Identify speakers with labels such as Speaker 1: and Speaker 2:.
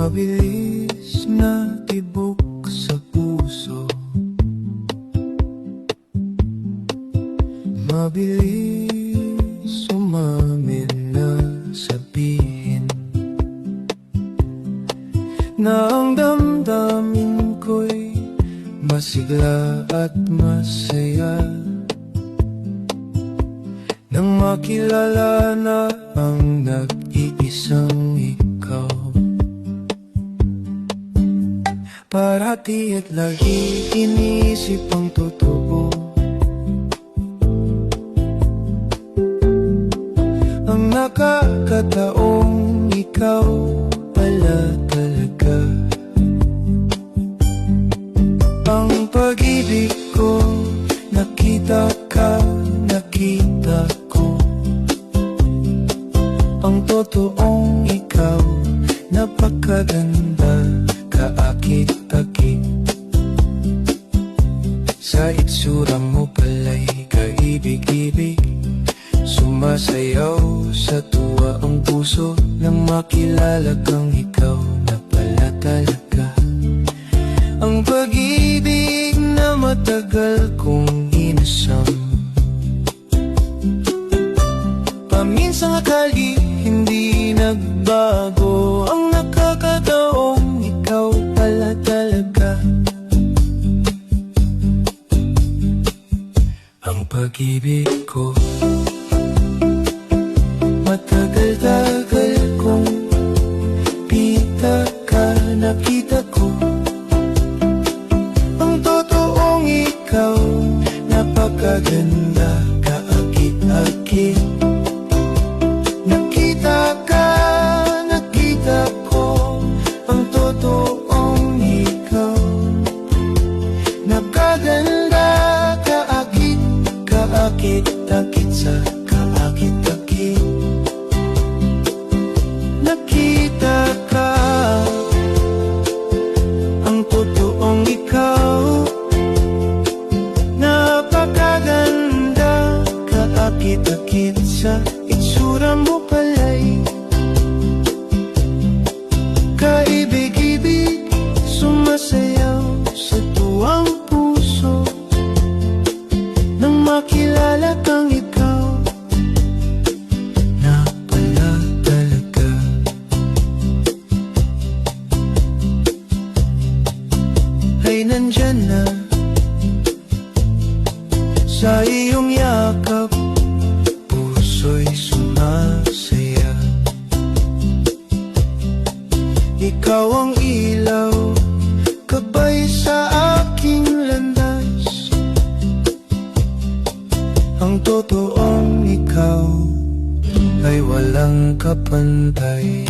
Speaker 1: Mabilis na tibok sa puso, mabilis umamin na sabihin na ang damdamin ko'y masigla at masaya nang makilala na ang nag-iisang ikaw. Parati at lagi iniisip ang totoo, ang nakakataong ikaw pala talaga. Ang pag-ibig ko, nakita ka, nakita ko. Ang totoong ikaw, napakaganda, kaakit-akit. Sa itsura mo pala'y kaibig-ibig, sumasayaw sa tuwa ang puso nang makilala kang ikaw na pala talaga. Ang pag-ibig na matagal kong inasam, paminsang akali hindi nagbago. Ang nakakataong ikaw pala talaga. Ang pag-ibig ko, matagal-tagal kong nakita ko. Ang totoong ikaw, napakaganda, kaakit-akit. Nakita ka, nakita ko. Ang totoong ikaw, napakaganda, kaakit-akit sa kaakit-akit. Nakita ka, ang totoong ikaw, napakaganda, kaakit-akit sa itsura mo pala'y kaibig-ibig, sumasayaw sa tuwang puso nang makilala kang ikaw na pala talaga. Ay nandyan na sa iyong yakap, puso'y sumasaya. Ikaw ang ilaw, gabay sa aking landas. Ang totoong ikaw ay walang kapantay.